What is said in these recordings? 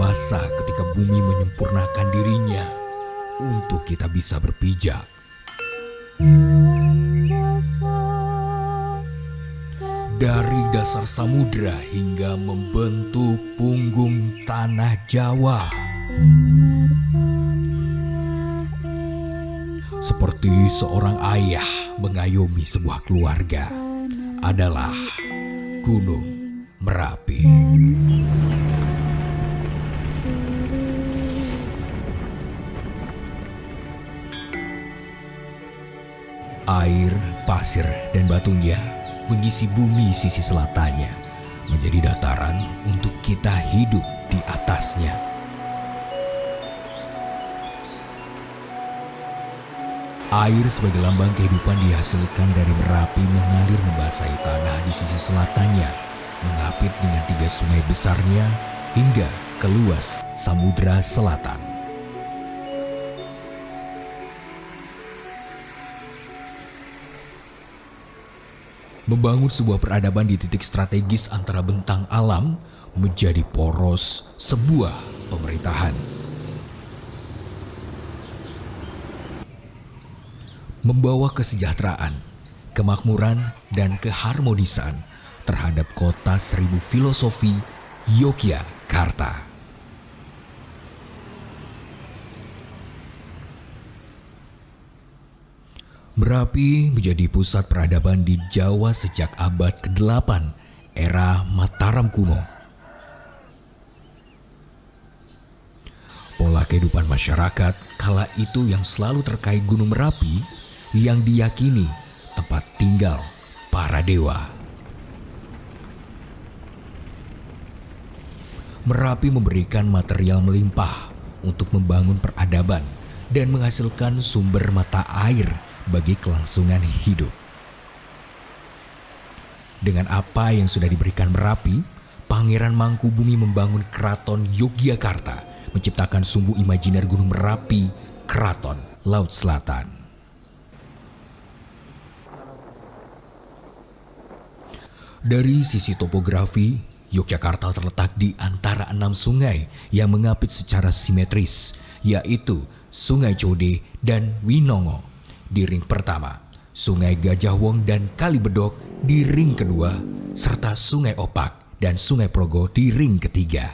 masa ketika bumi menyempurnakan dirinya untuk kita bisa berpijak. Dari dasar samudera hingga membentuk punggung tanah Jawa. Seperti seorang ayah mengayomi sebuah keluarga adalah Gunung Merapi. Air, pasir, dan batunya mengisi bumi sisi selatannya menjadi dataran untuk kita hidup di atasnya. Air sebagai lambang kehidupan dihasilkan dari Merapi mengalir membasahi tanah di sisi selatannya, mengapit dengan 3 sungai besarnya hingga ke luas Samudra Selatan. Membangun sebuah peradaban di titik strategis antara bentang alam menjadi poros sebuah pemerintahan. Membawa kesejahteraan, kemakmuran, dan keharmonisan terhadap kota 1000 filosofi Yogyakarta. Merapi menjadi pusat peradaban di Jawa sejak abad ke-8 era Mataram kuno. Pola kehidupan masyarakat kala itu yang selalu terkait Gunung Merapi yang diyakini tempat tinggal para dewa. Merapi memberikan material melimpah untuk membangun peradaban dan menghasilkan sumber mata air bagi kelangsungan hidup. Dengan apa yang sudah diberikan Merapi, Pangeran Mangkubumi membangun Keraton Yogyakarta, menciptakan sumbu imajiner Gunung Merapi, Keraton Laut Selatan. Dari sisi topografi, Yogyakarta terletak di antara 6 sungai yang mengapit secara simetris, yaitu Sungai Code dan Winongo di ring pertama, Sungai Gajah Wong dan Kalibedok di ring kedua, serta Sungai Opak dan Sungai Progo di ring ketiga.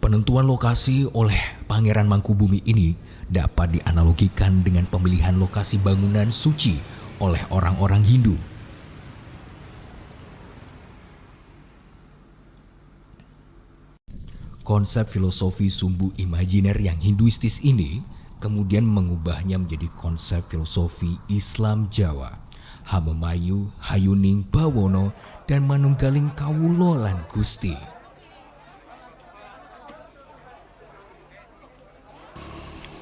Penentuan lokasi oleh Pangeran Mangkubumi ini dapat dianalogikan dengan pemilihan lokasi bangunan suci oleh orang-orang Hindu. Konsep filosofi sumbu imajiner yang hinduistis ini kemudian mengubahnya menjadi konsep filosofi Islam Jawa. Hamemayu, Hayuning Bawono, dan Manunggaling Kawula lan Gusti.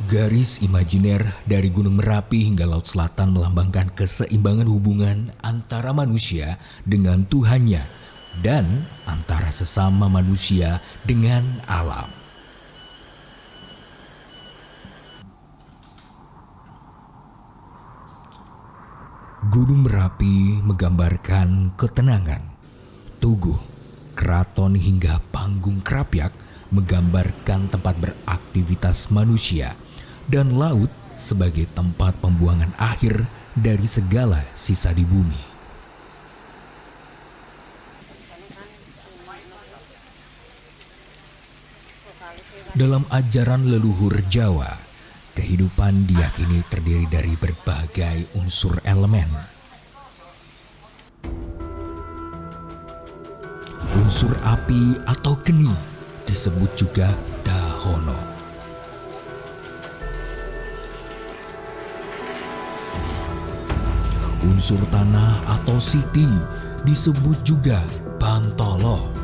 Garis imajiner dari Gunung Merapi hingga Laut Selatan melambangkan keseimbangan hubungan antara manusia dengan Tuhannya dan antara sesama manusia dengan alam. Gunung Merapi menggambarkan ketenangan, tugu, keraton hingga panggung Krapyak menggambarkan tempat beraktivitas manusia, dan laut sebagai tempat pembuangan akhir dari segala sisa di bumi. Dalam ajaran leluhur Jawa, kehidupan diyakini terdiri dari berbagai unsur elemen. Unsur api atau geni disebut juga dahono. Unsur tanah atau siti disebut juga bantolo.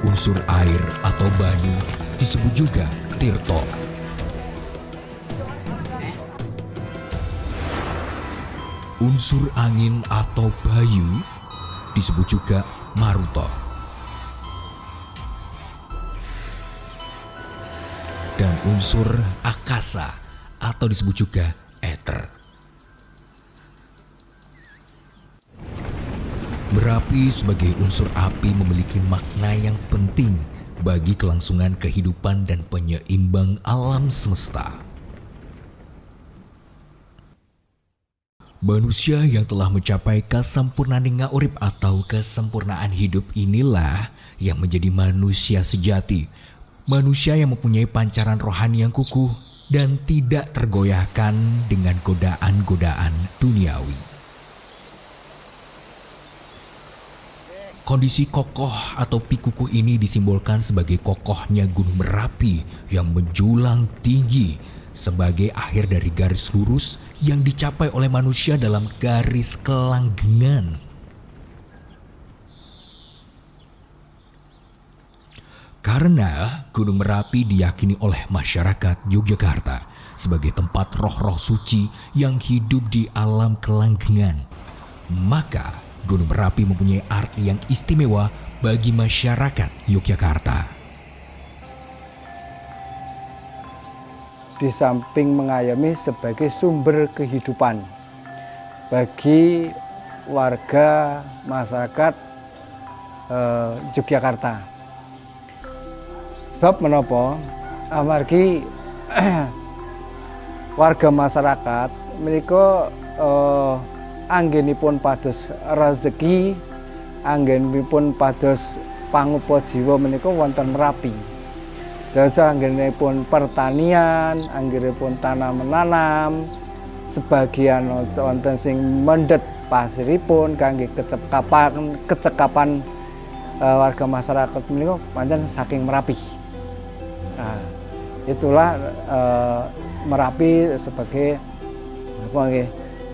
Unsur air atau banyu disebut juga tirto. Unsur angin atau bayu disebut juga maruto. dan unsur akasa atau disebut juga ether. Merapi sebagai unsur api memiliki makna yang penting bagi kelangsungan kehidupan dan penyeimbang alam semesta. Manusia yang telah mencapai kasampurnaan ngaurip atau kesempurnaan hidup inilah yang menjadi manusia sejati. Manusia yang mempunyai pancaran rohani yang kukuh dan tidak tergoyahkan dengan godaan-godaan duniawi. Kondisi kokoh atau pikukuh ini disimbolkan sebagai kokohnya Gunung Merapi yang menjulang tinggi sebagai akhir dari garis lurus yang dicapai oleh manusia dalam garis kelanggengan. Karena Gunung Merapi diyakini oleh masyarakat Yogyakarta sebagai tempat roh-roh suci yang hidup di alam kelanggengan, maka Gunung Merapi mempunyai arti yang istimewa bagi masyarakat Yogyakarta. Di samping mengayomi sebagai sumber kehidupan bagi warga masyarakat Yogyakarta. Sebab menapa? Amargi warga masyarakat menika anggenipun pados rezeki, anggenipun pados pangupa jiwa menika wonten Merapi. Dados anggenipun pertanian, anggenipun tanam menanam, sebagian wonten sing mendhet pasiripun kangge kecekapan warga masyarakat menika pancen saking Merapi. Nah, itulah Merapi sebagai apa nggih?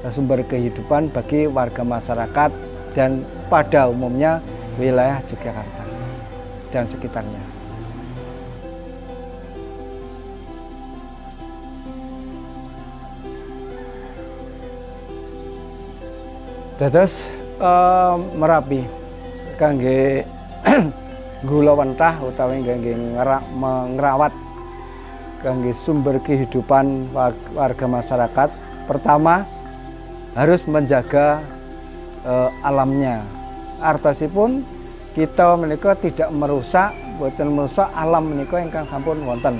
Sumber kehidupan bagi warga masyarakat dan pada umumnya wilayah Yogyakarta dan sekitarnya. Dados Merapi kangge gula wentah utawi kangge ngrawat kangge sumber kehidupan warga masyarakat. Pertama, harus menjaga alamnya. Artosipun kita menika tidak merusak, boten merusak alam menika ingkang sampun wonten.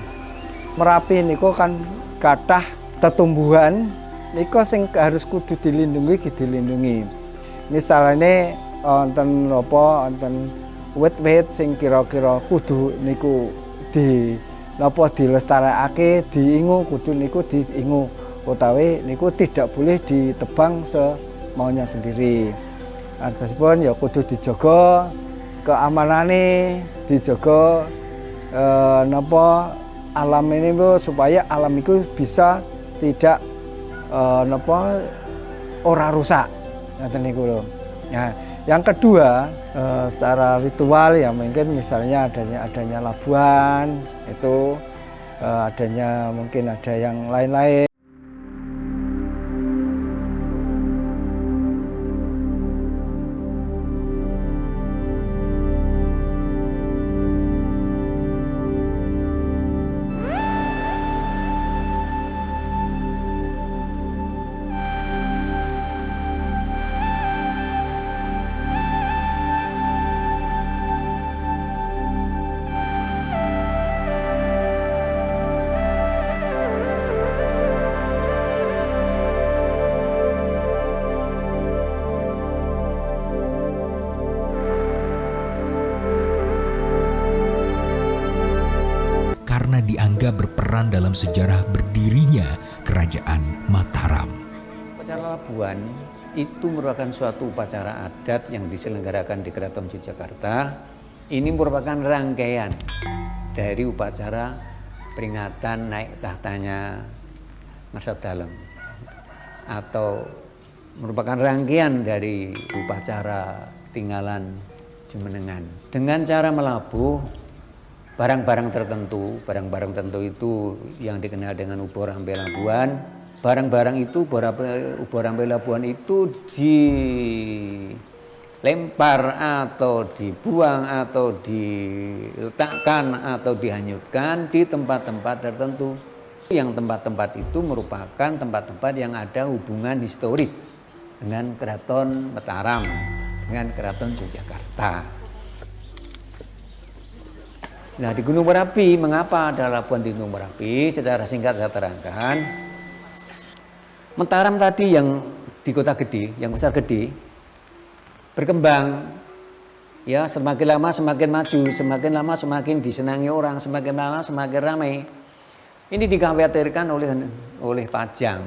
Merapi niku kan kathah tetumbuhan nika sing harus kudu dilindungi. Misalnya wonten napa wonten wit-wit sing kira-kira kudu niku dilestarekake, diingu kudu niku diingu. Utawi niku tidak boleh ditebang semaunya sendiri. Artosipun ya kudu dijaga keamanane, dijaga napa alam ini supaya alam itu bisa tidak ora rusak. Ngoten niku lho. Nah, yang kedua secara ritual ya mungkin misalnya adanya labuan itu adanya mungkin ada yang lain-lain. karena dianggap berperan dalam sejarah berdirinya Kerajaan Mataram. Upacara Labuan itu merupakan suatu upacara adat yang diselenggarakan di Keraton Yogyakarta. Ini merupakan rangkaian dari upacara peringatan naik tahtanya Mas Dalem, atau merupakan rangkaian dari upacara tinggalan Jumenengan. Dengan cara melabuh barang-barang tertentu itu yang dikenal dengan ubor rampe labuan. Barang-barang itu, ubor rampe labuan itu dilempar atau dibuang atau diletakkan atau dihanyutkan di tempat-tempat tertentu. Yang tempat-tempat itu merupakan tempat-tempat yang ada hubungan historis dengan Keraton Mataram, dengan Keraton Yogyakarta. Nah, di Gunung Merapi, mengapa ada labuan di Gunung Merapi? Secara singkat saya terangkan. Mataram tadi yang di kota gede, yang besar gede, berkembang. Ya, semakin lama semakin maju, semakin lama semakin disenangi orang, semakin lama semakin ramai. Ini dikhawatirkan oleh Pajang.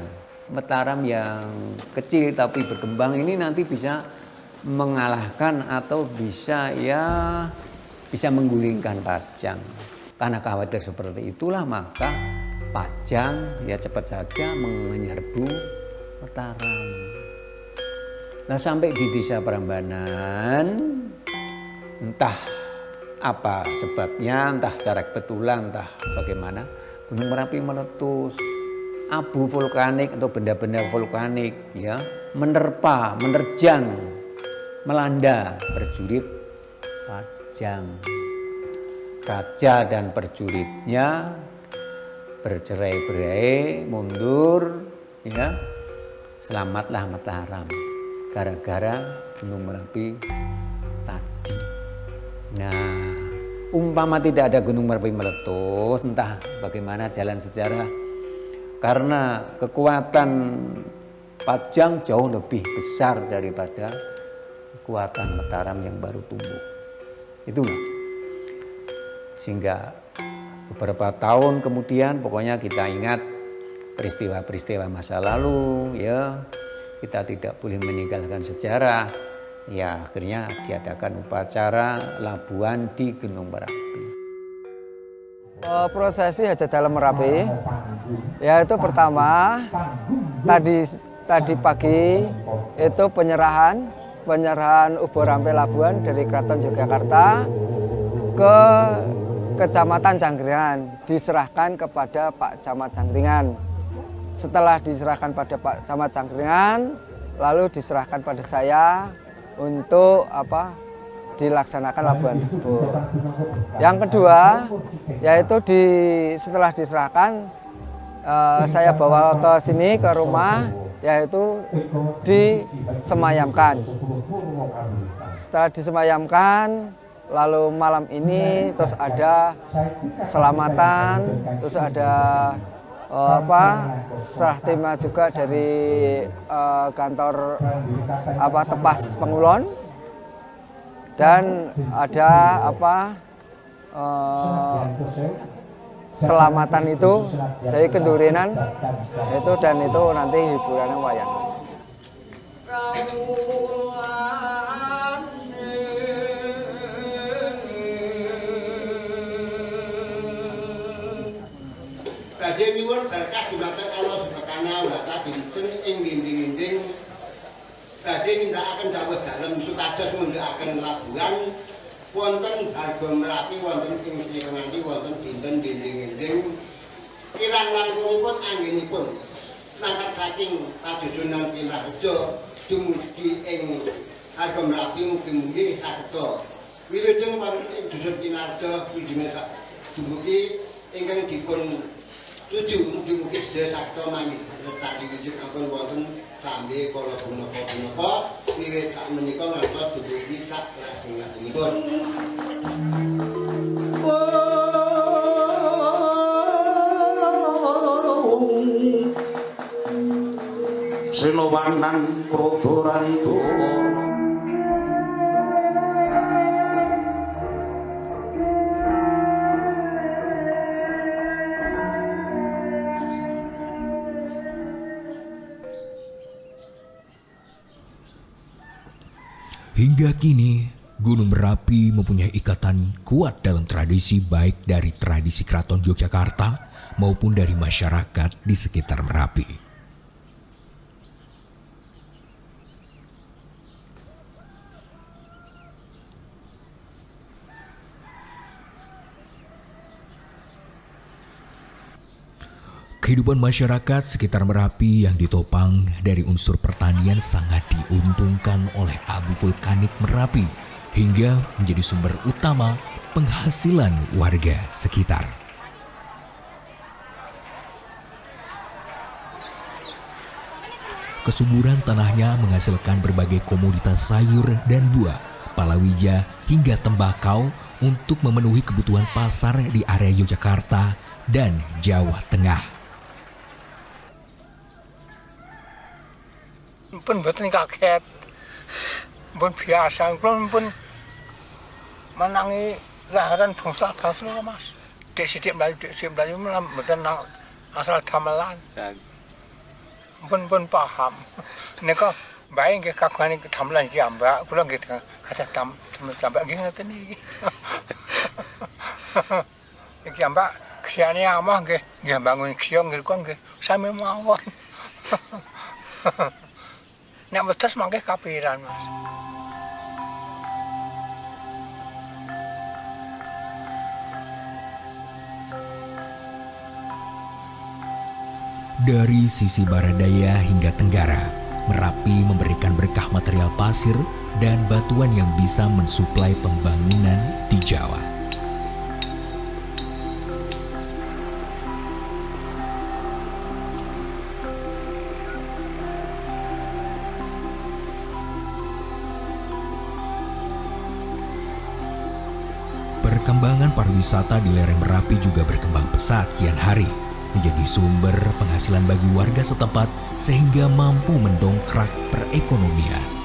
Mataram yang kecil tapi berkembang ini nanti bisa mengalahkan atau bisa menggulingkan Pajang. Karena khawatir seperti itulah maka Pajang ya cepat saja menyerbu Mataram. Nah, sampai di Desa Prambanan, entah apa sebabnya, entah secara kebetulan, entah bagaimana, Gunung Merapi meletus, abu vulkanik atau benda-benda vulkanik ya menerpa, menerjang, melanda prajurit Pajang. Raja dan prajuritnya bercerai-berai, mundur, ya. Selamatlah Mataram gara-gara Gunung Merapi tadi. Nah, umpama tidak ada Gunung Merapi meletus, entah bagaimana jalan sejarah, karena kekuatan Pajang jauh lebih besar daripada kekuatan Mataram yang baru tumbuh. Itulah. Sehingga beberapa tahun kemudian pokoknya kita ingat peristiwa-peristiwa masa lalu, ya. Kita tidak boleh meninggalkan sejarah. Ya, akhirnya diadakan upacara labuan di Gunung Merapi. Prosesi hajat dalam Merapi, yaitu pertama tadi pagi itu penyerahan Ubo Rampe Labuan dari Keraton Yogyakarta ke Kecamatan Cangkringan, diserahkan kepada Pak Camat Cangkringan. Setelah diserahkan pada Pak Camat Cangkringan, lalu diserahkan pada saya untuk dilaksanakan labuan tersebut. Yang kedua, yaitu setelah diserahkan, saya bawa ke sini ke rumah, yaitu disemayamkan. Setelah disemayamkan, lalu malam ini terus ada selamatan, terus ada serah terima juga dari kantor Tepas Pengulon, dan ada selamatan itu jadi kendurinan itu, dan itu nanti hiburannya wayang. Badhe nyuwun berkah dumateng Allah Subhanahu wa taala dinten ing dinding-dinding badhe nindakaken dawuh dalem supados mundhakaken labuhan wonten Harga Merapi wonten ing Sriwangi wonten dinten dinding-dinding kirang langkungipun anggenipun mangkat saking padusunan Kinarjo dumugi ing Harga Merapi mugi-mugi saged wilujeng wonten ing dusun Kinarjo dumugi ingkang dipun tujuh mugi-mugi sedaya sakta mangih lestari wujud ampun wonten sambe kala punapa wiwit sak menika ngantos dumugi sak lajeng-lajengipun. Silawanan Prodorando Hingga kini, Gunung Merapi mempunyai ikatan kuat dalam tradisi baik dari tradisi Keraton Yogyakarta maupun dari masyarakat di sekitar Merapi. Kehidupan masyarakat sekitar Merapi yang ditopang dari unsur pertanian sangat diuntungkan oleh abu vulkanik Merapi hingga menjadi sumber utama penghasilan warga sekitar. Kesuburan tanahnya menghasilkan berbagai komoditas sayur dan buah, palawija hingga tembakau untuk memenuhi kebutuhan pasar di area Yogyakarta dan Jawa Tengah. Pun betul kaget, pun biasa, pun menangi laharan bangsa mas. Dek sidik Melayu malam betul asal gamelan. Pun paham. Nika baik ke kakuan ke gamelan jamba, pulang kita kata jamba gini nanti ni. Jamba kesiannya amah ke, jamba bangun kiong gitu kan ke, saya memang nek wetes mangke kapiran, Mas. Dari sisi barat daya hingga tenggara, Merapi memberikan berkah material pasir dan batuan yang bisa mensuplai pembangunan di Jawa. Perkembangan pariwisata di lereng Merapi juga berkembang pesat kian hari, menjadi sumber penghasilan bagi warga setempat sehingga mampu mendongkrak perekonomian.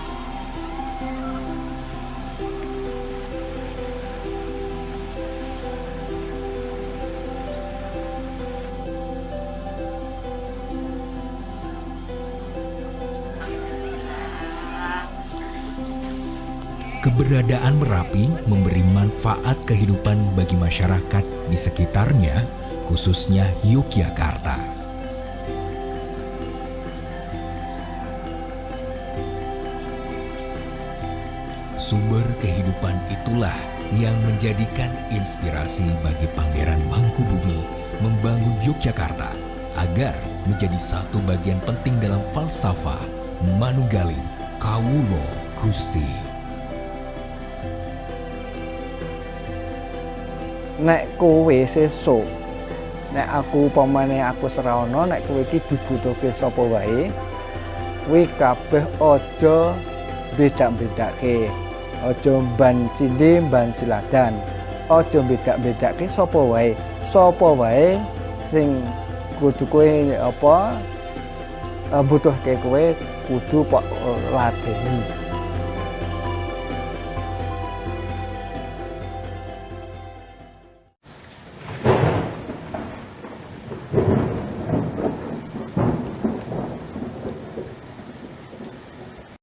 Keberadaan Merapi memberi manfaat kehidupan bagi masyarakat di sekitarnya, khususnya Yogyakarta. Sumber kehidupan itulah yang menjadikan inspirasi bagi Pangeran Mangkubumi membangun Yogyakarta agar menjadi satu bagian penting dalam falsafah Manunggaling Kawula Gusti. Nek kowe sesuk, nek aku pamane aku seraono, nek kowe iki dibutuhke sapa wae, kuwi kabeh aja bedak-bedake. Aja mban cindhe mban siladan. Aja bedak-bedake sapa wae. Sapa wae sing kudu kowe butuhke kowe kudu ladeni.